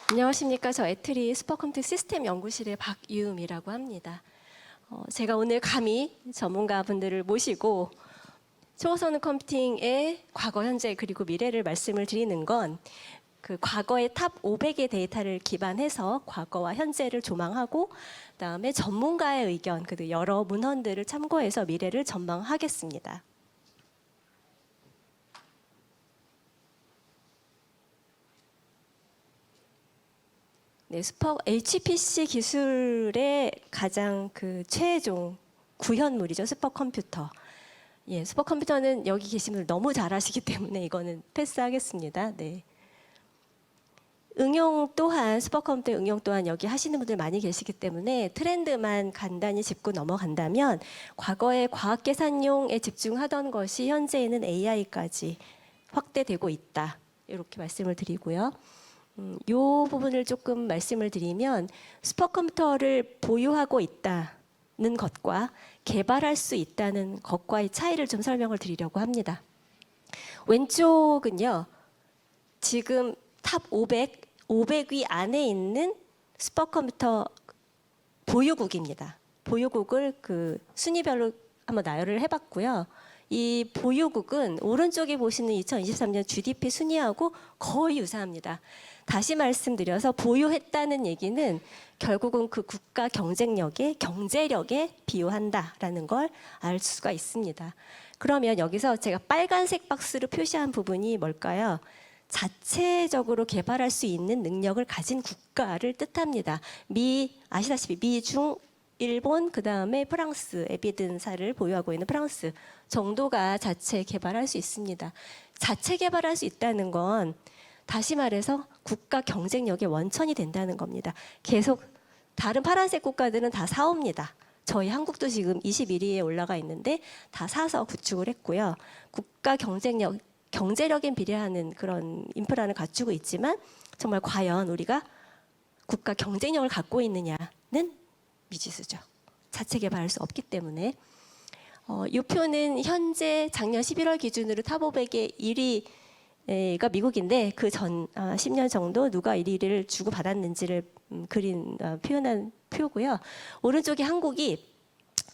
안녕하십니까. 저 애트리 슈퍼컴퓨팅 시스템 연구실의 박유음이라고 합니다. 제가 오늘 감히 전문가분들을 모시고 초고성능 컴퓨팅의 과거, 현재 그리고 미래를 말씀을 드리는 건 그 과거의 탑 500의 데이터를 기반해서 과거와 현재를 조망하고 그다음에 전문가의 의견, 그 여러 문헌들을 참고해서 미래를 전망하겠습니다. 네, HPC 기술의 가장 그 최종 구현물이죠. 슈퍼컴퓨터. 예, 슈퍼컴퓨터는 여기 계신 분들 너무 잘 아시기 때문에 이거는 패스하겠습니다. 네. 응용 또한 슈퍼컴퓨터 응용 또한 여기 하시는 분들 많이 계시기 때문에 트렌드만 간단히 짚고 넘어간다면 과거의 과학 계산용에 집중하던 것이 현재에는 AI까지 확대되고 있다. 이렇게 말씀을 드리고요. 이 부분을 조금 말씀을 드리면 슈퍼컴퓨터를 보유하고 있다는 것과 개발할 수 있다는 것과의 차이를 좀 설명을 드리려고 합니다. 왼쪽은요, 지금 탑 500위 안에 있는 슈퍼컴퓨터 보유국입니다. 보유국을 그 순위별로 한번 나열을 해봤고요. 이 보유국은 오른쪽에 보시는 2023년 GDP 순위하고 거의 유사합니다. 다시 말씀드려서 보유했다는 얘기는 결국은 그 국가 경제력에 비유한다라는 걸 알 수가 있습니다. 그러면 여기서 제가 빨간색 박스로 표시한 부분이 뭘까요? 자체적으로 개발할 수 있는 능력을 가진 국가를 뜻합니다. 아시다시피 미, 중, 일본, 그 다음에 프랑스, 에비든사를 보유하고 있는 프랑스 정도가 자체 개발할 수 있습니다. 자체 개발할 수 있다는 건 다시 말해서 국가 경쟁력의 원천이 된다는 겁니다. 계속 다른 파란색 국가들은 다 사옵니다. 저희 한국도 지금 21위에 올라가 있는데 다 사서 구축을 했고요. 국가 경제력에 비례하는 그런 인프라를 갖추고 있지만 정말 과연 우리가 국가 경쟁력을 갖고 있느냐는 미지수죠. 자체 개발할 수 없기 때문에. 이 표는 현재 작년 11월 기준으로 탑 500의 1위가 미국인데 그 전 10년 정도 누가 1위를 주고 받았는지를 표현한 표고요. 오른쪽에 한국이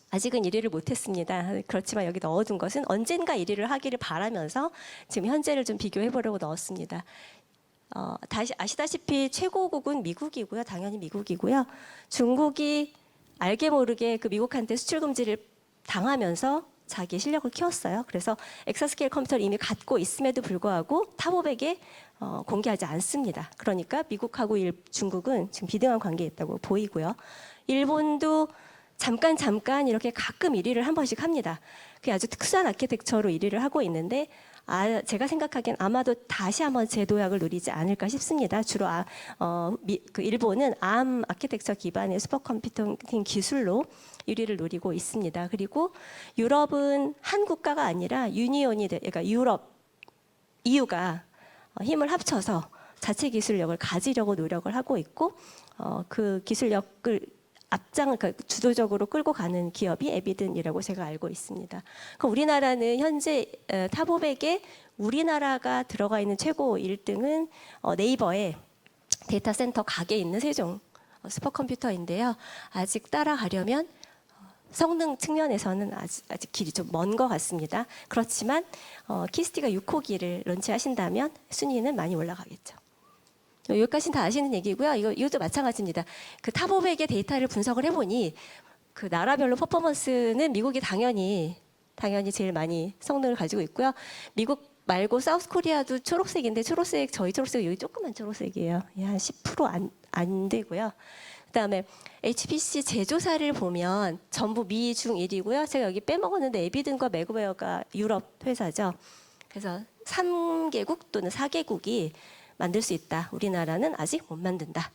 아직은 1위를 못했습니다. 그렇지만 여기 넣어둔 것은 언젠가 1위를 하기를 바라면서 지금 현재를 좀 비교해 보려고 넣었습니다. 다시 아시다시피 최고국은 미국이고요. 당연히 미국이고요. 중국이 알게 모르게 그 미국한테 수출 금지를 당하면서 자기 실력을 키웠어요. 그래서 엑사스케일 컴퓨터를 이미 갖고 있음에도 불구하고 탑 500에 공개하지 않습니다. 그러니까 미국하고 중국은 지금 비등한 관계에 있다고 보이고요. 일본도 잠깐 이렇게 가끔 1위를 한 번씩 합니다. 그게 아주 특수한 아키텍처로 1위를 하고 있는데 제가 생각하기엔 아마도 다시 한번 제도약을 누리지 않을까 싶습니다. 주로 그 일본은 ARM 아키텍처 기반의 슈퍼컴퓨팅 기술로 1위를 노리고 있습니다. 그리고 유럽은 한 국가가 아니라 그러니까 EU가 힘을 합쳐서 자체 기술력을 가지려고 노력을 하고 있고 그 기술력을 그러니까 주도적으로 끌고 가는 기업이 에비든이라고 제가 알고 있습니다. 그럼 우리나라는 현재 탑 500에 우리나라가 들어가 있는 최고 1등은 네이버의 데이터 센터 각에 있는 세종 슈퍼컴퓨터인데요. 아직 따라가려면 성능 측면에서는 아직 길이 좀 먼 것 같습니다. 그렇지만 키스티가 6호기를 론치하신다면 순위는 많이 올라가겠죠. 여기까지는 다 아시는 얘기고요. 이것도 마찬가지입니다. 그 탑 500의 데이터를 분석을 해보니 그 나라별로 퍼포먼스는 미국이 당연히 제일 많이 성능을 가지고 있고요. 미국 말고 사우스 코리아도 초록색인데 저희 초록색 여기 조그만 초록색이에요. 한 10% 안 되고요. 그다음에 HPC 제조사를 보면 전부 미, 중 1위고요. 제가 여기 빼먹었는데 에비든과 맥웨어가 유럽 회사죠. 그래서 3개국 또는 4개국이 만들 수 있다. 우리나라는 아직 못 만든다.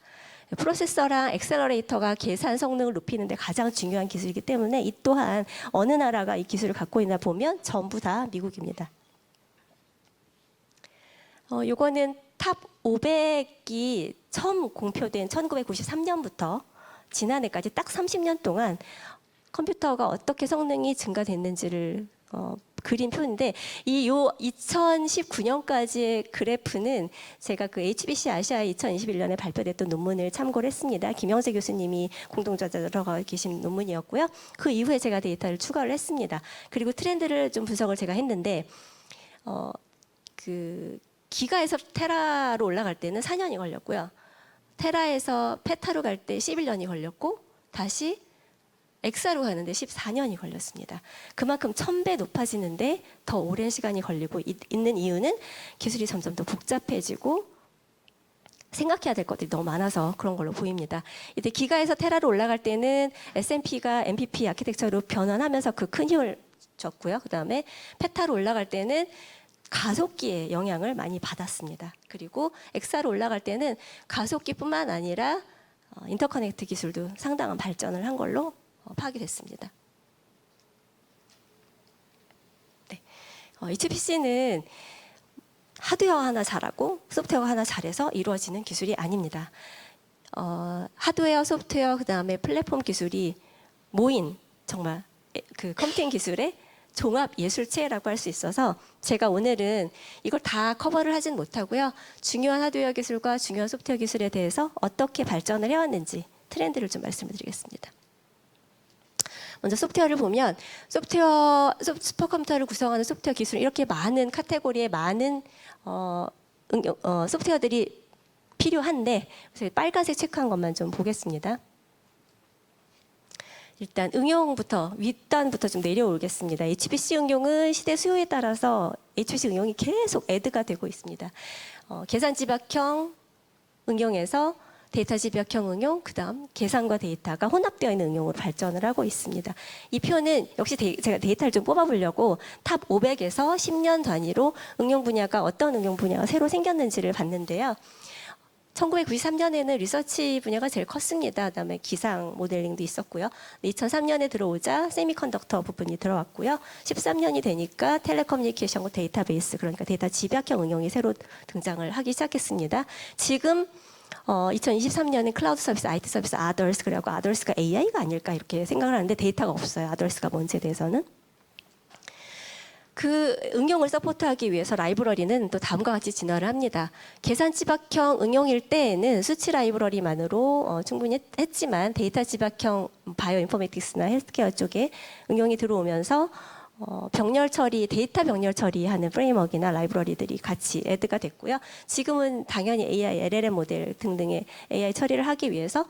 프로세서랑 엑셀러레이터가 계산 성능을 높이는 데 가장 중요한 기술이기 때문에 이 또한 어느 나라가 이 기술을 갖고 있나 보면 전부 다 미국입니다. 요거는 탑 500이 처음 공표된 1993년부터 지난해까지 딱 30년 동안 컴퓨터가 어떻게 성능이 증가됐는지를 그린 표인데 이 요 2019년까지의 그래프는 제가 그 HBC 아시아 2021년에 발표됐던 논문을 참고를 했습니다. 김영재 교수님이 공동저자로 들어가 계신 논문이었고요. 그 이후에 제가 데이터를 추가를 했습니다. 그리고 트렌드를 좀 분석을 제가 했는데 그 기가에서 테라로 올라갈 때는 4년이 걸렸고요. 테라에서 페타로 갈 때 11년이 걸렸고 다시 엑사로 가는데 14년이 걸렸습니다. 그만큼 1000배 높아지는데 더 오랜 시간이 걸리고 있는 이유는 기술이 점점 더 복잡해지고 생각해야 될 것들이 너무 많아서 그런 걸로 보입니다. 이때 기가에서 테라로 올라갈 때는 S&P가 MPP 아키텍처로 변환하면서 그 큰 힘을 줬고요. 그 다음에 페타로 올라갈 때는 가속기의 영향을 많이 받았습니다. 그리고 엑사로 올라갈 때는 가속기뿐만 아니라 인터커넥트 기술도 상당한 발전을 한 걸로 파악됐습니다. 네. HPC는 하드웨어 하나 잘하고 소프트웨어 하나 잘해서 이루어지는 기술이 아닙니다. 하드웨어, 소프트웨어, 그 다음에 플랫폼 기술이 모인 정말 그 컴퓨팅 기술의 종합 예술체라고 할 수 있어서 제가 오늘은 이걸 다 커버를 하진 못하고요. 중요한 하드웨어 기술과 중요한 소프트웨어 기술에 대해서 어떻게 발전을 해왔는지 트렌드를 좀 말씀을 드리겠습니다. 먼저 소프트웨어를 보면 슈퍼컴퓨터를 구성하는 소프트웨어 기술 이렇게 많은 카테고리의 많은 소프트웨어들이 필요한데 빨간색 체크한 것만 좀 보겠습니다. 일단 응용부터 윗단부터 좀 내려오겠습니다. HPC 응용은 시대 수요에 따라서 HPC 응용이 계속 애드가 되고 있습니다. 계산 집약형 응용에서 데이터 집약형 응용, 그다음 계산과 데이터가 혼합되어 있는 응용으로 발전을 하고 있습니다. 이 표는 역시 제가 데이터를 좀 뽑아보려고 탑 500에서 10년 단위로 응용 분야가 어떤 응용 분야가 새로 생겼는지를 봤는데요. 1993년에는 리서치 분야가 제일 컸습니다. 그다음에 기상 모델링도 있었고요. 2003년에 들어오자 세미컨덕터 부분이 들어왔고요. 13년이 되니까 텔레커뮤니케이션과 데이터베이스, 그러니까 데이터 집약형 응용이 새로 등장을 하기 시작했습니다. 지금 2023년은 클라우드 서비스, IT 서비스, 아더스, 그리고 아더스가 AI가 아닐까 이렇게 생각을 하는데 데이터가 없어요. 아더스가 뭔지에 대해서는. 그 응용을 서포트하기 위해서 라이브러리는 또 다음과 같이 진화를 합니다. 계산 집약형 응용일 때에는 수치 라이브러리만으로 충분히 했지만 데이터 집약형 바이오 인포메틱스나 헬스케어 쪽에 응용이 들어오면서 병렬 처리, 데이터 병렬 처리하는 프레임워크나 라이브러리들이 같이 애드가 됐고요. 지금은 당연히 AI, LLM 모델 등등의 AI 처리를 하기 위해서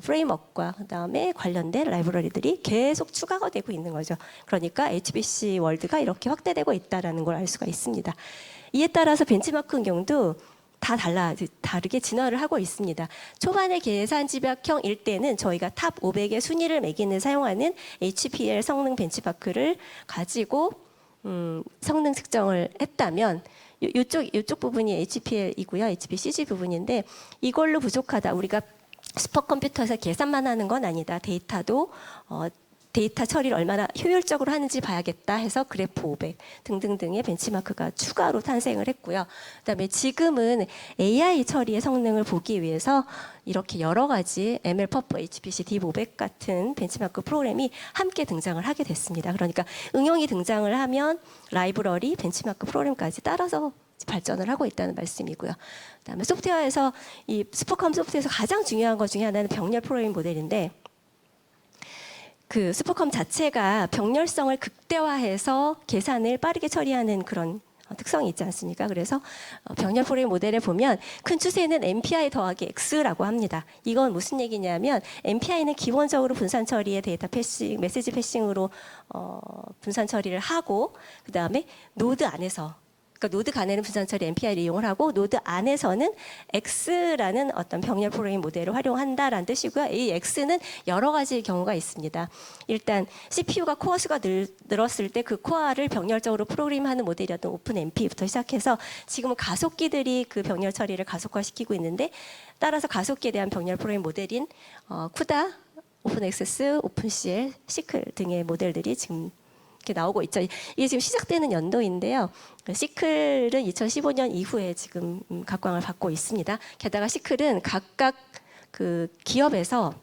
프레임워크와 그다음에 관련된 라이브러리들이 계속 추가가 되고 있는 거죠. 그러니까 HPC 월드가 이렇게 확대되고 있다는 걸 알 수가 있습니다. 이에 따라서 벤치마크 응용도 다 다르게 진화를 하고 있습니다. 초반의 계산 집약형일 때는 저희가 탑 500의 순위를 매기는 사용하는 HPL 성능 벤치마크를 가지고 성능 측정을 했다면 이쪽 부분이 HPL이고요. HPCG 부분인데 이걸로 부족하다. 우리가 슈퍼컴퓨터에서 계산만 하는 건 아니다. 데이터도 데이터 처리를 얼마나 효율적으로 하는지 봐야겠다 해서 그래프 500 등등등의 벤치마크가 추가로 탄생을 했고요. 그다음에 지금은 AI 처리의 성능을 보기 위해서 이렇게 여러 가지 MLPerf, HPC, D500 같은 벤치마크 프로그램이 함께 등장을 하게 됐습니다. 그러니까 응용이 등장을 하면 라이브러리, 벤치마크 프로그램까지 따라서 발전을 하고 있다는 말씀이고요. 그다음에 소프트웨어에서 이 슈퍼컴 소프트웨어에서 가장 중요한 것 중에 하나는 병렬 프로그래밍 모델인데 그 슈퍼컴 자체가 병렬성을 극대화해서 계산을 빠르게 처리하는 그런 특성이 있지 않습니까? 그래서 병렬 프로그래밍 모델에 보면 큰 추세는 MPI 더하기 X라고 합니다. 이건 무슨 얘기냐면 MPI는 기본적으로 분산 처리의 데이터 패싱, 메시지 패싱으로 분산 처리를 하고 그 다음에 노드 안에서 그러니까 노드 간에는 분산 처리 MPI를 이용을 하고 노드 안에서는 X라는 어떤 병렬 프로그래밍 모델을 활용한다라는 뜻이고요. 이 X는 여러 가지 경우가 있습니다. 일단 CPU가 코어 수가 늘었을 때 그 코어를 병렬적으로 프로그램하는 모델이었던 오픈MP부터 시작해서 지금은 가속기들이 그 병렬 처리를 가속화시키고 있는데 따라서 가속기에 대한 병렬 프로그래밍 모델인 쿠다, 오픈엑세스, 오픈CL, 시클 등의 모델들이 지금 이렇게 나오고 있죠. 이게 지금 시작되는 연도인데요. 시클은 2015년 이후에 지금 각광을 받고 있습니다. 게다가 시클은 각각 그 기업에서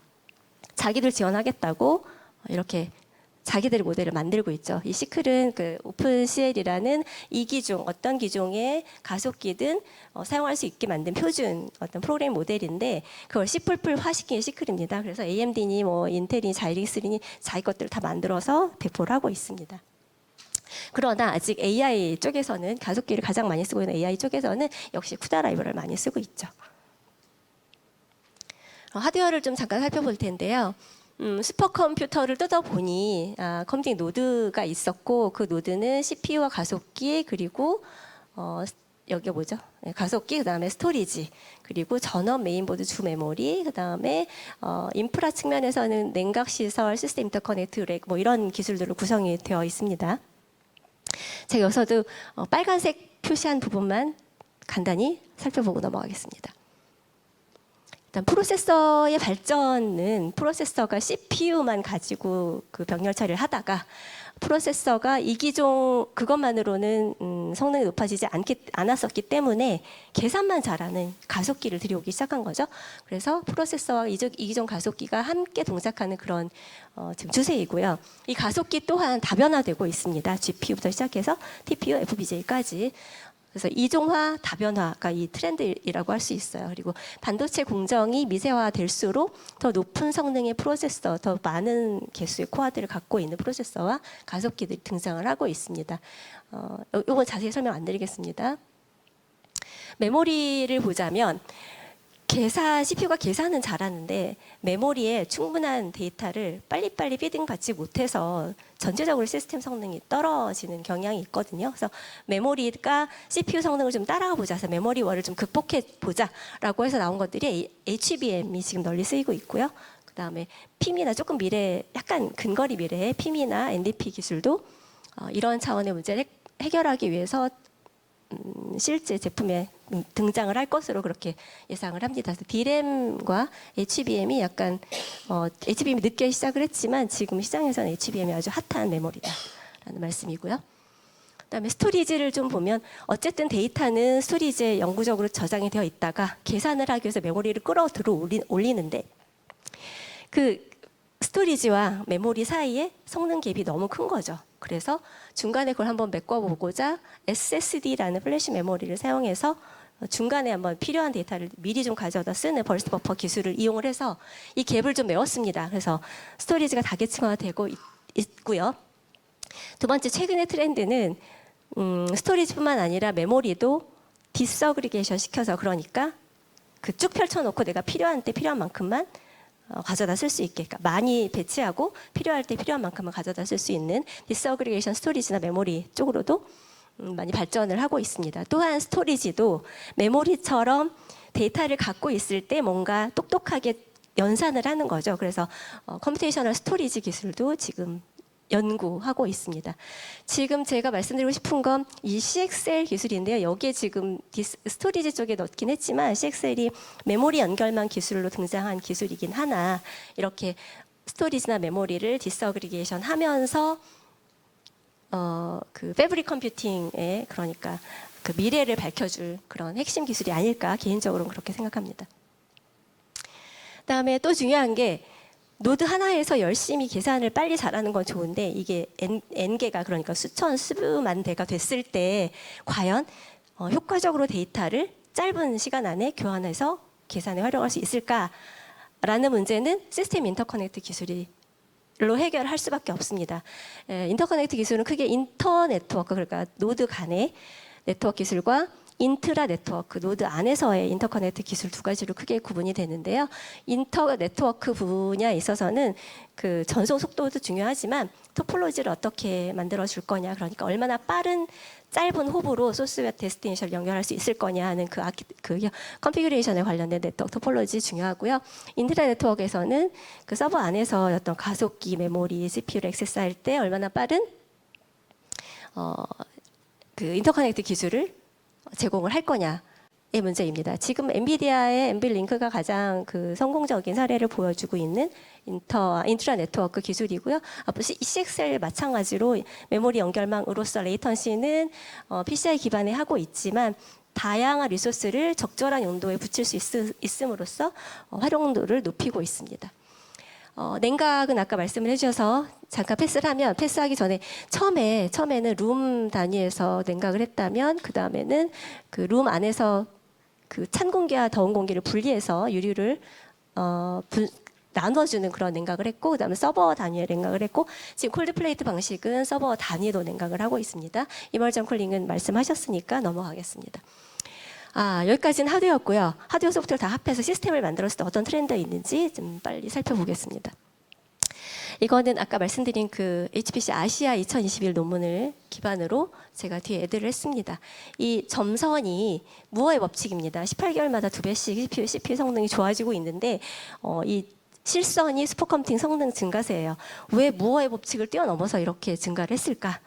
자기들 지원하겠다고 이렇게 자기들의 모델을 만들고 있죠. 이 시클은 그 오픈CL이라는 이 기종, 어떤 기종의 가속기든 사용할 수 있게 만든 표준 어떤 프로그램 모델인데 그걸 C++화시킨 게 시클입니다. 그래서 AMD니 뭐 인텔이니 자이릭스니 자기 것들을 다 만들어서 배포를 하고 있습니다. 그러나 아직 AI 쪽에서는 가속기를 가장 많이 쓰고 있는 AI 쪽에서는 역시 쿠다 라이브러리를 많이 쓰고 있죠. 하드웨어를 좀 잠깐 살펴볼 텐데요. 슈퍼컴퓨터를 뜯어보니 컴퓨팅 노드가 있었고 그 노드는 CPU와 가속기 그리고 여기 뭐죠? 네, 가속기 그다음에 스토리지 그리고 전원 메인보드 주 메모리 그다음에 인프라 측면에서는 냉각 시설 시스템 인터커넥트 렉 뭐 이런 기술들로 구성이 되어 있습니다. 제가 여기서도 빨간색 표시한 부분만 간단히 살펴보고 넘어가겠습니다. 일단 프로세서의 발전은 프로세서가 CPU만 가지고 그 병렬 처리를 하다가 프로세서가 이 기종 그것만으로는 성능이 높아지지 않았었기 때문에 계산만 잘하는 가속기를 들여오기 시작한 거죠. 그래서 프로세서와 이 기종 가속기가 함께 동작하는 그런 지금 추세이고요. 이 가속기 또한 다변화되고 있습니다. GPU부터 시작해서 TPU, FPGA까지. 그래서 이종화, 다변화가 이 트렌드이라고 할 수 있어요. 그리고 반도체 공정이 미세화될수록 더 높은 성능의 프로세서, 더 많은 개수의 코어들을 갖고 있는 프로세서와 가속기들이 등장을 하고 있습니다. 이건 자세히 설명 안 드리겠습니다. 메모리를 보자면 CPU가 계산은 잘하는데 메모리에 충분한 데이터를 빨리빨리 피딩 받지 못해서 전체적으로 시스템 성능이 떨어지는 경향이 있거든요. 그래서 메모리가 CPU 성능을 좀 따라가 보자, 해서 메모리 월을 좀 극복해 보자라고 해서 나온 것들이 HBM이 지금 널리 쓰이고 있고요. 그 다음에 PIM이나 조금 약간 근거리 미래의 PIM이나 NDP 기술도 이런 차원의 문제를 해결하기 위해서 실제 제품에 등장을 할 것으로 그렇게 예상을 합니다. 그래서 D램과 HBM이 약간 HBM이 늦게 시작을 했지만 지금 시장에서는 HBM이 아주 핫한 메모리다라는 말씀이고요. 그다음에 스토리지를 좀 보면 어쨌든 데이터는 스토리지에 영구적으로 저장이 되어 있다가 계산을 하기 위해서 메모리를 끌어들어 올리는데 그 스토리지와 메모리 사이에 성능 갭이 너무 큰 거죠. 그래서 중간에 그걸 한번 메꿔보고자 SSD라는 플래시 메모리를 사용해서 중간에 한번 필요한 데이터를 미리 좀 가져다 쓰는 벌스트 버퍼 기술을 이용을 해서 이 갭을 좀 메웠습니다. 그래서 스토리지가 다계층화되고 있고요. 두 번째 최근의 트렌드는 스토리지뿐만 아니라 메모리도 디스어그리게이션 시켜서 그러니까 그 쭉 펼쳐놓고 내가 필요한 때 필요한 만큼만 가져다 쓸 수 있게, 그러니까 많이 배치하고 필요할 때 필요한 만큼만 가져다 쓸 수 있는 디스어그리게이션 스토리지나 메모리 쪽으로도 많이 발전을 하고 있습니다. 또한 스토리지도 메모리처럼 데이터를 갖고 있을 때 뭔가 똑똑하게 연산을 하는 거죠. 그래서 컴퓨테이셔널 스토리지 기술도 지금 연구하고 있습니다. 지금 제가 말씀드리고 싶은 건 이 CXL 기술인데요. 여기에 지금 스토리지 쪽에 넣긴 했지만 CXL이 메모리 연결망 기술로 등장한 기술이긴 하나 이렇게 스토리지나 메모리를 디스어그리게이션 하면서 그 패브릭 컴퓨팅의 그러니까 그 미래를 밝혀줄 그런 핵심 기술이 아닐까 개인적으로는 그렇게 생각합니다. 그다음에 또 중요한 게 노드 하나에서 열심히 계산을 빨리 잘하는 건 좋은데 이게 N개가 그러니까 수만 대가 됐을 때 과연 효과적으로 데이터를 짧은 시간 안에 교환해서 계산에 활용할 수 있을까라는 문제는 시스템 인터커넥트 기술로 해결할 수밖에 없습니다. 인터커넥트 기술은 크게 인터 네트워크 그러니까 노드 간의 네트워크 기술과 인트라 네트워크, 노드 안에서의 인터커넥트 기술 두 가지로 크게 구분이 되는데요. 인터 네트워크 분야에 있어서는 그 전송 속도도 중요하지만 토폴로지를 어떻게 만들어 줄 거냐, 그러니까 얼마나 빠른 짧은 호흡으로 소스와 데스티네이션을 연결할 수 있을 거냐 하는 그 컨피규레이션에 관련된 네트워크 토폴로지 중요하고요. 인트라 네트워크에서는 그 서버 안에서 어떤 가속기, 메모리, CPU를 액세스할 때 얼마나 빠른 그 인터커넥트 기술을 제공을 할 거냐의 문제입니다. 지금 엔비디아의 엔빌링크가 가장 그 성공적인 사례를 보여주고 있는 인트라 네트워크 기술이고요. 앞으로 CXL 마찬가지로 메모리 연결망으로서 레이턴시는 PCI 기반에 하고 있지만 다양한 리소스를 적절한 용도에 붙일 수 있음으로써 활용도를 높이고 있습니다. 냉각은 아까 말씀을 해주셔서 잠깐 패스를 하면 패스하기 전에 처음에는 룸 단위에서 냉각을 했다면 그 다음에는 그 룸 안에서 그 찬 공기와 더운 공기를 분리해서 유류를 나눠주는 그런 냉각을 했고 그다음에 서버 단위의 냉각을 했고 지금 콜드플레이트 방식은 서버 단위로 냉각을 하고 있습니다. 이머전 쿨링은 말씀하셨으니까 넘어가겠습니다. 여기까지는 하드였고요. 하드웨어 소프트웨어를 다 합해서 시스템을 만들었을 때 어떤 트렌드가 있는지 좀 빨리 살펴보겠습니다. 이거는 아까 말씀드린 그 HPC 아시아 2021 논문을 기반으로 제가 뒤에 애드를 했습니다. 이 점선이 무어의 법칙입니다. 18개월마다 2배씩 CPU 성능이 좋아지고 있는데 이 실선이 슈퍼컴퓨팅 성능 증가세예요. 왜 무어의 법칙을 뛰어넘어서 이렇게 증가를 했을까?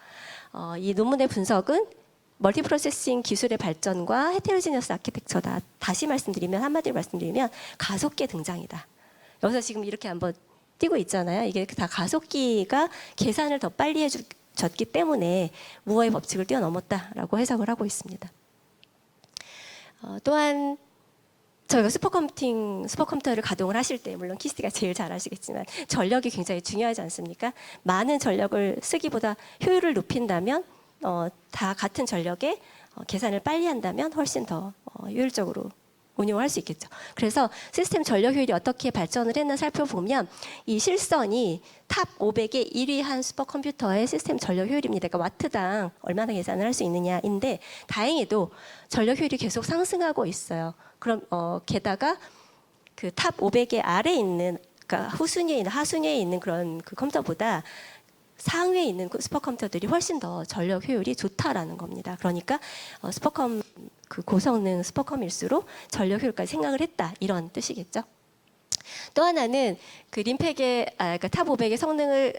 이 논문의 분석은 멀티프로세싱 기술의 발전과 헤테로지니어스 아키텍처다. 다시 말씀드리면 한마디로 말씀드리면 가속기의 등장이다. 여기서 지금 이렇게 한번 띄고 있잖아요. 이게 다 가속기가 계산을 더 빨리 해줬기 때문에 무어의 법칙을 뛰어넘었다라고 해석을 하고 있습니다. 또한 저희가 슈퍼컴퓨터를 가동을 하실 때 물론 키스가 제일 잘 아시겠지만 전력이 굉장히 중요하지 않습니까? 많은 전력을 쓰기보다 효율을 높인다면 다 같은 전력에 계산을 빨리 한다면 훨씬 더 효율적으로 운용을 할 수 있겠죠. 그래서 시스템 전력 효율이 어떻게 발전을 했나 살펴보면 이 실선이 탑 500에 1위 한 슈퍼컴퓨터의 시스템 전력 효율입니다. 그러니까 와트당 얼마나 계산을 할 수 있느냐인데 다행히도 전력 효율이 계속 상승하고 있어요. 그럼 게다가 그 탑 500의 아래에 있는 그러니까 후순위에 있는 하순위에 있는 그런 그 컴퓨터보다 상위에 있는 슈퍼컴퓨터들이 훨씬 더 전력 효율이 좋다라는 겁니다. 그러니까 그 고성능 슈퍼컴일수록 전력 효율까지 생각을 했다 이런 뜻이겠죠. 또 하나는 그 림팩의 그러니까 탑 500의 성능을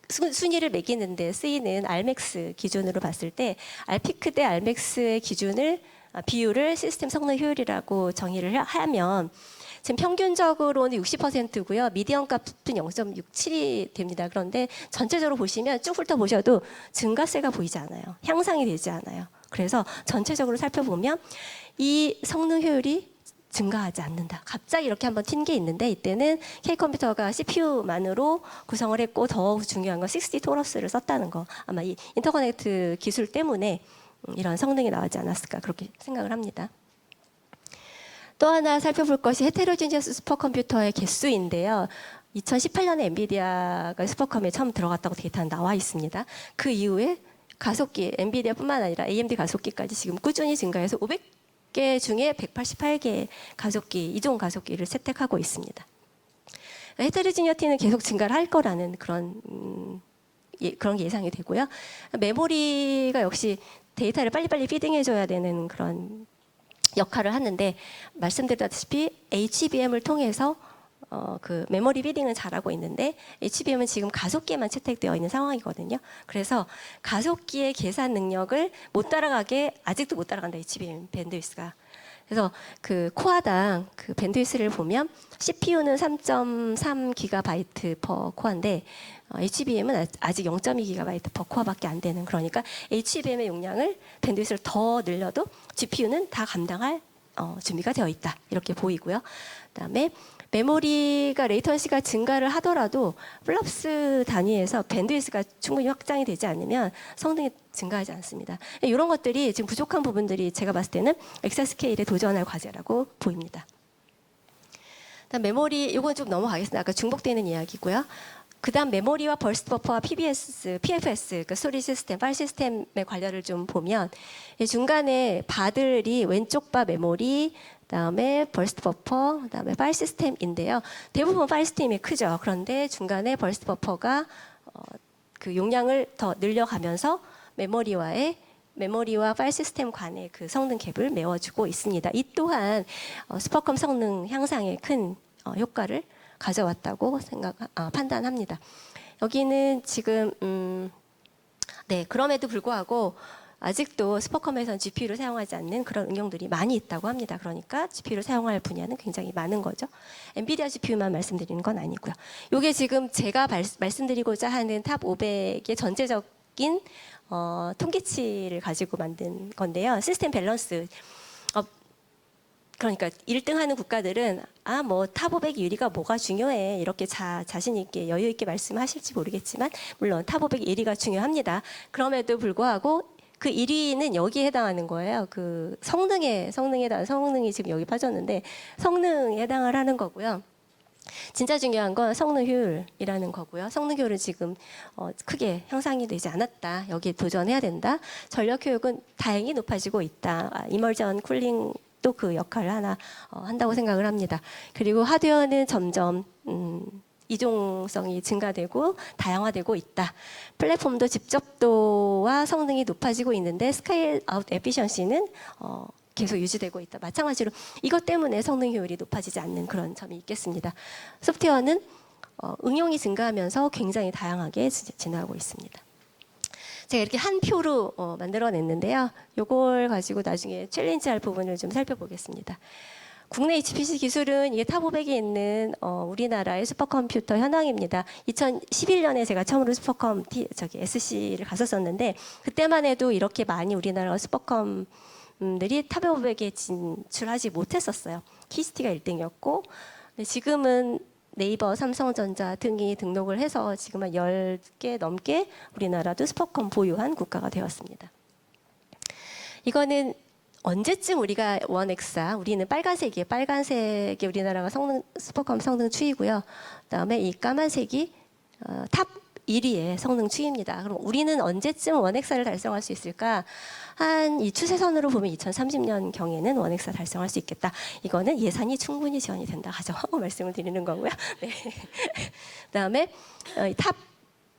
순위를 매기는 데 쓰이는 알맥스 기준으로 봤을 때 알피크 대 알맥스의 비율을 시스템 성능 효율이라고 정의를 하면 지금 평균적으로는 60%고요. 미디언 값은 0.67이 됩니다. 그런데 전체적으로 보시면 쭉 훑어보셔도 증가세가 보이지 않아요. 향상이 되지 않아요. 그래서 전체적으로 살펴보면 이 성능 효율이 증가하지 않는다. 갑자기 이렇게 한번 튄 게 있는데 이때는 K컴퓨터가 CPU만으로 구성을 했고 더 중요한 건 60 토러스를 썼다는 거. 아마 이 인터커넥트 기술 때문에 이런 성능이 나오지 않았을까 그렇게 생각을 합니다. 또 하나 살펴볼 것이 헤테로지니어스 슈퍼컴퓨터의 개수인데요. 2018년에 엔비디아가 슈퍼컴에 처음 들어갔다고 데이터는 나와 있습니다. 그 이후에 가속기, 엔비디아뿐만 아니라 AMD 가속기까지 지금 꾸준히 증가해서 500개 중에 188개 가속기, 이종 가속기를 채택하고 있습니다. 헤테로지니어티는 계속 증가를 할 거라는 그런 게 예상이 되고요. 메모리가 역시 데이터를 빨리빨리 피딩해줘야 되는 그런 역할을 하는데 말씀드렸다시피 HBM을 통해서 그 메모리 피딩은 잘하고 있는데 HBM은 지금 가속기에만 채택되어 있는 상황이거든요. 그래서 가속기의 계산 능력을 아직도 못 따라간다. HBM 밴드위스가. 그래서 그 코어당 그 밴드위스를 보면 CPU는 3.3 기가바이트 퍼 코어인데 HBM은 아직 0.2 기가바이트 퍼 코어밖에 안 되는 그러니까 HBM의 용량을 밴드위스를 더 늘려도 GPU는 다 감당할 준비가 되어 있다 이렇게 보이고요. 그다음에 메모리가 레이턴시가 증가를 하더라도 플롭스 단위에서 밴드위스가 충분히 확장이 되지 않으면 성능이 증가하지 않습니다. 이런 것들이 지금 부족한 부분들이 제가 봤을 때는 엑사스케일에 도전할 과제라고 보입니다. 그다음 메모리 이건 좀 넘어가겠습니다. 아까 중복되는 이야기고요. 그다음 메모리와 벌스트 버퍼와 PFS, 그 스토리 시스템, 파일 시스템의 관련을 좀 보면 중간에 바들이 왼쪽 바 메모리, 그다음에 벌스트 버퍼, 그다음에 파일 시스템인데요. 대부분 파일 시스템이 크죠. 그런데 중간에 벌스트 버퍼가 그 용량을 더 늘려가면서 메모리와 파일 시스템 간의 그 성능 갭을 메워주고 있습니다. 이 또한 슈퍼컴 성능 향상에 큰 효과를 가져왔다고 판단합니다. 여기는 지금 그럼에도 불구하고 아직도 슈퍼컴에서는 GPU를 사용하지 않는 그런 응용들이 많이 있다고 합니다. 그러니까 GPU를 사용할 분야는 굉장히 많은 거죠. 엔비디아 GPU만 말씀드리는 건 아니고요. 이게 지금 제가 말씀드리고자 하는 탑 500의 전체적인 통계치를 가지고 만든 건데요. 시스템 밸런스. 그러니까 1등 하는 국가들은 뭐 탑 500 1위가 뭐가 중요해 이렇게 자신 있게 여유 있게 말씀하실지 모르겠지만 물론 탑 500 1위가 중요합니다. 그럼에도 불구하고 그 1위는 여기에 해당하는 거예요. 그 성능이 지금 여기 빠졌는데 성능에 해당을 하는 거고요. 진짜 중요한 건 성능 효율이라는 거고요. 성능 효율은 지금 크게 향상이 되지 않았다. 여기에 도전해야 된다. 전력 효율은 다행히 높아지고 있다. 이머전 쿨링 또 그 역할을 하나 한다고 생각을 합니다. 그리고 하드웨어는 점점 이종성이 증가되고 다양화되고 있다. 플랫폼도 집접도와 성능이 높아지고 있는데 스케일 아웃 에피션시는 계속 유지되고 있다. 마찬가지로 이것 때문에 성능 효율이 높아지지 않는 그런 점이 있겠습니다. 소프트웨어는 응용이 증가하면서 굉장히 다양하게 진화하고 있습니다. 제가 이렇게 한 표로 만들어냈는데요. 이걸 가지고 나중에 챌린지할 부분을 좀 살펴보겠습니다. 국내 HPC 기술은 이게 탑 500에 있는 우리나라의 슈퍼컴퓨터 현황입니다. 2011년에 제가 처음으로 슈퍼컴 SC를 갔었었는데 그때만 해도 이렇게 많이 우리나라 슈퍼컴들이 탑 500에 진출하지 못했었어요. 키스티가 1등이었고 지금은 네이버, 삼성전자 등이 등록을 해서 지금 한 10개 넘게 우리나라도 슈퍼컴 보유한 국가가 되었습니다. 이거는 언제쯤 우리가 원엑사, 우리는 빨간색이에요. 빨간색이 우리나라가 슈퍼컴 성능 추이고요. 그다음에 이 까만색이 탑 1위의 성능 추이입니다. 그럼 우리는 언제쯤 원엑사를 달성할 수 있을까? 한 이 추세선으로 보면 2030년 경에는 원엑사 달성할 수 있겠다. 이거는 예산이 충분히 지원이 된다 가정하고 말씀을 드리는 거고요. 네. 그다음에 탑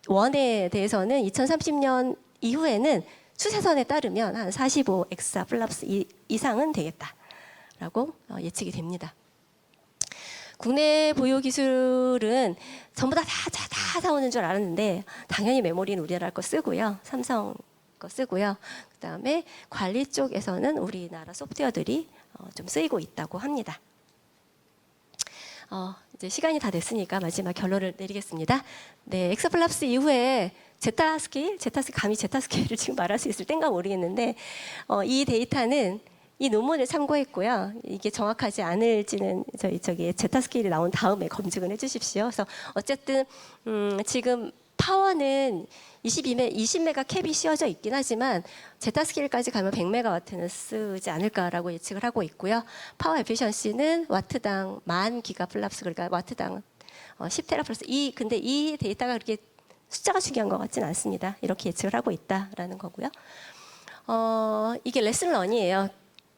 1에 대해서는 2030년 이후에는 추세선에 따르면 한 45 엑사 플랍스 이상은 되겠다라고 예측이 됩니다. 국내 보유 기술은 전부 다 사오는 줄 알았는데 당연히 메모리는 우리나라 거 쓰고요. 삼성 거 쓰고요. 그다음에 관리 쪽에서는 우리나라 소프트웨어들이 좀 쓰이고 있다고 합니다. 이제 시간이 다 됐으니까 마지막 결론을 내리겠습니다. 네, 엑사플랍스 이후에 제타스케일 감히 제타스케일을 지금 말할 수 있을 땐가 모르겠는데 이 데이터는 이 논문을 참고했고요. 이게 정확하지 않을지는 저기 제타스케일이 나온 다음에 검증을 해주십시오. 그래서 어쨌든 지금 파워는 20메가 캡이 씌워져 있긴 하지만 제타스케일까지 가면 100메가와트는 쓰지 않을까라고 예측을 하고 있고요. 파워 에피션시는 와트당 10,000 기가플랍스 그러니까 와트당 10테라플러스. 근데 이 데이터가 그렇게 숫자가 중요한 것 같지는 않습니다. 이렇게 예측을 하고 있다라는 거고요. 이게 레슨런이에요.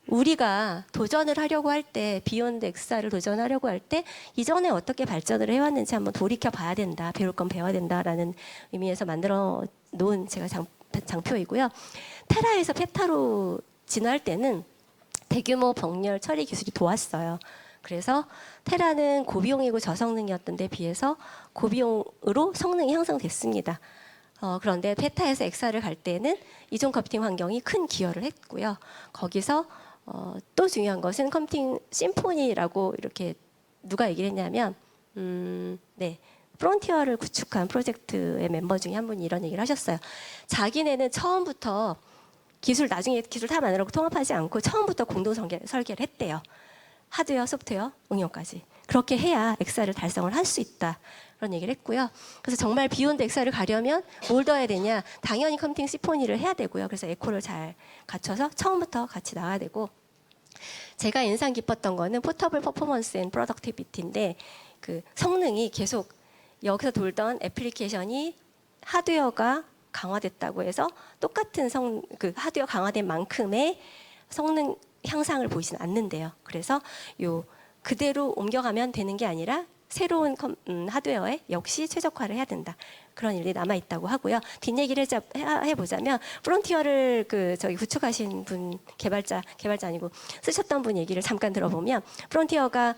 우리가 도전을 하려고 할 때 비욘드 엑사를 도전하려고 할 때 이전에 어떻게 발전을 해왔는지 한번 돌이켜 봐야 된다. 배울 건 배워야 된다라는 의미에서 만들어 놓은 제가 장표이고요. 테라에서 페타로 진화할 때는 대규모 병렬 처리 기술이 도왔어요. 그래서 테라는 고비용이고 저성능이었던 데 비해서 고비용으로 성능이 향상됐습니다. 그런데 페타에서 엑사를 갈 때는 이종 컴퓨팅 환경이 큰 기여를 했고요. 거기서 또 중요한 것은 컴퓨팅 심포니라고 이렇게 누가 얘기를 했냐면 네, 프론티어를 구축한 프로젝트의 멤버 중에 한 분이 이런 얘기를 하셨어요. 자기네는 처음부터 나중에 기술 다 만들고 통합하지 않고 처음부터 공동 설계를 했대요. 하드웨어, 소프트웨어, 응용까지. 그렇게 해야 엑사를 달성을 할 수 있다. 그런 얘기를 했고요. 그래서 정말 비욘드 엑사를 가려면 뭘 넣어야 되냐? 당연히 컴퓨팅 시포니를 해야 되고요. 그래서 에코를 잘 갖춰서 처음부터 같이 나와야 되고 제가 인상 깊었던 거는 포터블 퍼포먼스 앤 프로덕티비티인데 그 성능이 계속 여기서 돌던 애플리케이션이 하드웨어가 강화됐다고 해서 똑같은 그 하드웨어 강화된 만큼의 성능 향상을 보이진 않는데요. 그래서 그대로 옮겨가면 되는 게 아니라 새로운 하드웨어에 역시 최적화를 해야 된다. 그런 일이 남아 있다고 하고요. 뒷얘기를 해보자면 프론티어를 구축하신 분 개발자 아니고 쓰셨던 분 얘기를 잠깐 들어보면 프론티어가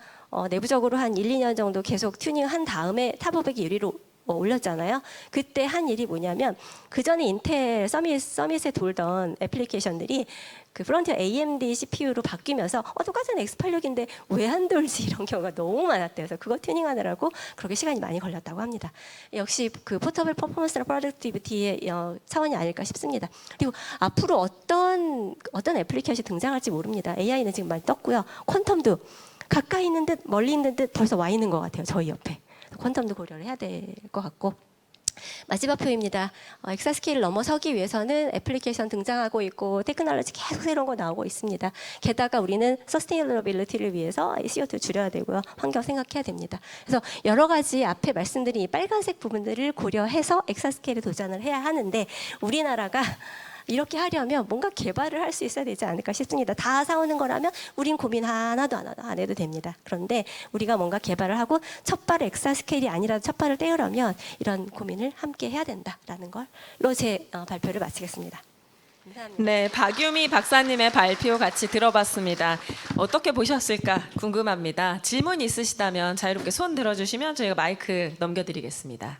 내부적으로 한 1, 2년 정도 계속 튜닝한 다음에 탑 500이 1위로 올렸잖아요. 그때 한 일이 뭐냐면 그 전에 인텔 서밋에 돌던 애플리케이션들이 그 프론티어 AMD CPU로 바뀌면서 똑같은 X86인데 왜 안 돌지 이런 경우가 너무 많았대요. 그래서 그거 튜닝하느라고 그렇게 시간이 많이 걸렸다고 합니다. 역시 그 포터블 퍼포먼스나 프로덕티비티의 차원이 아닐까 싶습니다. 그리고 앞으로 어떤 애플리케이션이 등장할지 모릅니다. AI는 지금 많이 떴고요. 퀀텀도 가까이 있는 듯 멀리 있는 듯 벌써 와 있는 것 같아요. 저희 옆에. 퀀텀도 고려를 해야 될 것 같고. 마지막 표입니다. 엑사스케일을 넘어서기 위해서는 애플리케이션 등장하고 있고 테크놀로지 계속 새로운 거 나오고 있습니다. 게다가 우리는 서스테이너빌리티를 위해서 CO2 줄여야 되고요. 환경 생각해야 됩니다. 그래서 여러 가지 앞에 말씀드린 이 빨간색 부분들을 고려해서 엑사스케일에 도전을 해야 하는데 우리나라가 이렇게 하려면 뭔가 개발을 할 수 있어야 되지 않을까 싶습니다. 다 사오는 거라면 우린 고민 하나도 안 해도 됩니다. 그런데 우리가 뭔가 개발을 하고 첫 발을 엑사스케일이 아니라도 첫 발을 떼으려면 이런 고민을 함께 해야 된다라는 걸로 제 발표를 마치겠습니다. 감사합니다. 네, 박유미 박사님의 발표 같이 들어봤습니다. 어떻게 보셨을까 궁금합니다. 질문 있으시다면 자유롭게 손 들어주시면 저희가 마이크 넘겨드리겠습니다.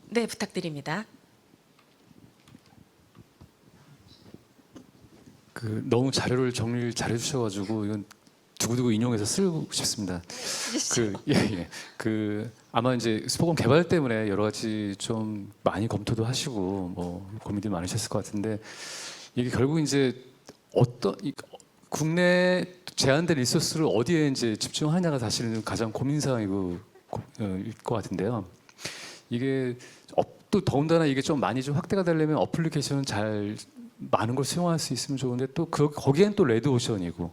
네, 부탁드립니다. 너무 자료를 정리를 잘해 주셔가지고 이건 두고두고 인용해서 쓰고 싶습니다. 아마 이제 스포건 개발 때문에 여러 가지 좀 많이 검토도 하시고 뭐 고민들이 많으셨을 것 같은데 이게 결국 이제 국내 제한된 리소스를 어디에 이제 집중하냐가 사실은 가장 고민 사항이고 것 같은데요. 이게 또 더군다나 이게 좀 많이 좀 확대가 되려면 어플리케이션은 잘 많은 걸 수용할 수 있으면 좋은데 또 거기엔 또 레드오션이고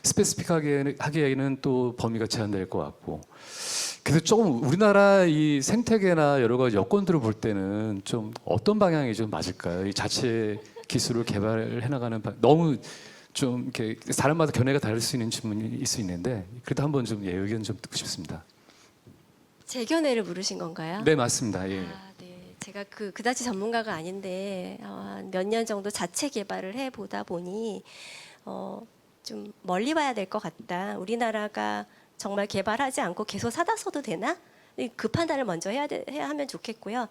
스페시픽하게는 또 범위가 제한될 것 같고 그래서 조금 우리나라 이 생태계나 여러 가지 여건들을 볼 때는 좀 어떤 방향이 좀 맞을까요? 이 자체 기술을 개발해 나가는 너무 좀 이렇게 사람마다 견해가 다를 수 있는 질문이 있을 수 있는데 그래도 한번 좀 의견 좀 듣고 싶습니다. 제 견해를 물으신 건가요? 네, 맞습니다. 예. 네. 제가 그다지 전문가가 아닌데 몇 년 정도 자체 개발을 해보다 보니 좀 멀리 봐야 될 것 같다. 우리나라가 정말 개발하지 않고 계속 사다 써도 되나? 그 판단을 먼저 해야 하면 좋겠고요.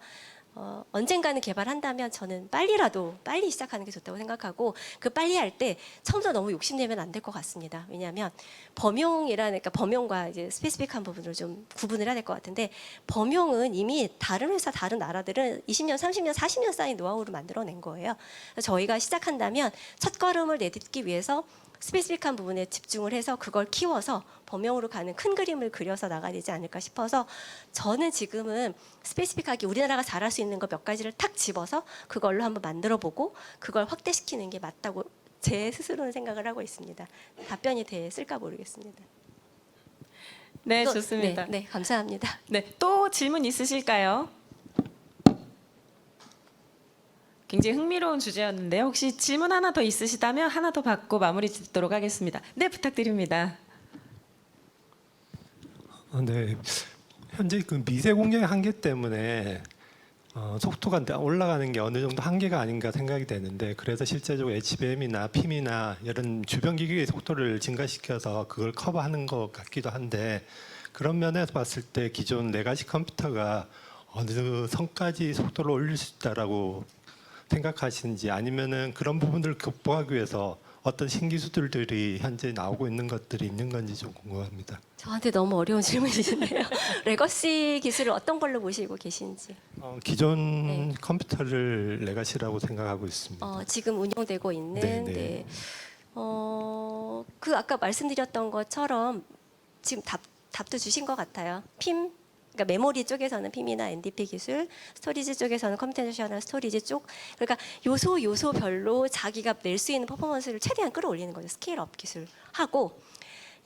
언젠가는 개발한다면 저는 빨리 시작하는 게 좋다고 생각하고 그 빨리 할 때 처음부터 너무 욕심내면 안 될 것 같습니다. 왜냐하면 그러니까 범용과 이제 스페시픽한 부분을 좀 구분을 해야 될 것 같은데 범용은 이미 다른 회사, 다른 나라들은 20년, 30년, 40년 쌓인 노하우를 만들어낸 거예요. 저희가 시작한다면 첫 걸음을 내딛기 위해서 스페시픽한 부분에 집중을 해서 그걸 키워서 범용으로 가는 큰 그림을 그려서 나가야 되지 않을까 싶어서 저는 지금은 스페시픽하게 우리나라가 잘할 수 있는 거 몇 가지를 탁 집어서 그걸로 한번 만들어보고 그걸 확대시키는 게 맞다고 제 스스로는 생각을 하고 있습니다. 답변이 됐을까 모르겠습니다. 네, 좋습니다. 네, 감사합니다. 네, 또 질문 있으실까요? 굉장히 흥미로운 주제였는데요. 혹시 질문 하나 더 있으시다면 하나 더 받고 마무리 짓도록 하겠습니다. 네, 부탁드립니다. 네, 현재 그 미세 공정의 한계 때문에 속도가 올라가는 게 어느 정도 한계가 아닌가 생각이 되는데 그래서 실제적으로 HBM이나 PIM이나 이런 주변 기기의 속도를 증가시켜서 그걸 커버하는 것 같기도 한데 그런 면에서 봤을 때 기존 레가시 컴퓨터가 어느 선까지 속도를 올릴 수 있다라고 생각하시는지 아니면은 그런 부분들을 극복하기 위해서 어떤 신기술들이 현재 나오고 있는 것들이 있는 건지 좀 궁금합니다. 저한테 너무 어려운 질문이신데요. 레거시 기술을 어떤 걸로 보시고 계신지. 기존 네. 컴퓨터를 레가시라고 생각하고 있습니다. 지금 운영되고 있는 네. 그 아까 말씀드렸던 것처럼 지금 답도 주신 것 같아요. 핌, 그러니까 메모리 쪽에서는 핌이나 NDP 기술, 스토리지 쪽에서는 컴퓨테이셔널 스토리지 쪽, 그러니까 요소별로 자기가 낼 수 있는 퍼포먼스를 최대한 끌어올리는 거죠. 스케일업 기술 하고.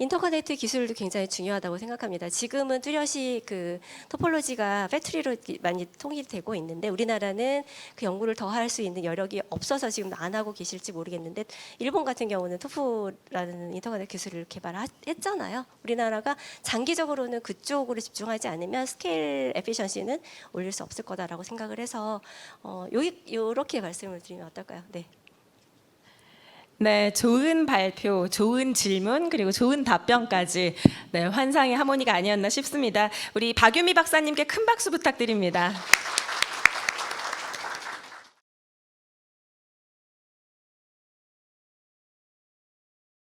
인터커넥트 기술도 굉장히 중요하다고 생각합니다. 지금은 뚜렷이 그 토폴로지가 배터리로 많이 통일되고 있는데 우리나라는 그 연구를 더 할 수 있는 여력이 없어서 지금 안 하고 계실지 모르겠는데 일본 같은 경우는 토프라는 인터커넥트 기술을 개발했잖아요. 우리나라가 장기적으로는 그쪽으로 집중하지 않으면 스케일 에피션시는 올릴 수 없을 거다라고 생각을 해서 요렇게 말씀을 드리면 어떨까요? 네. 네, 좋은 발표, 좋은 질문, 그리고 좋은 답변까지 네, 환상의 하모니가 아니었나 싶습니다. 우리 박유미 박사님께 큰 박수 부탁드립니다.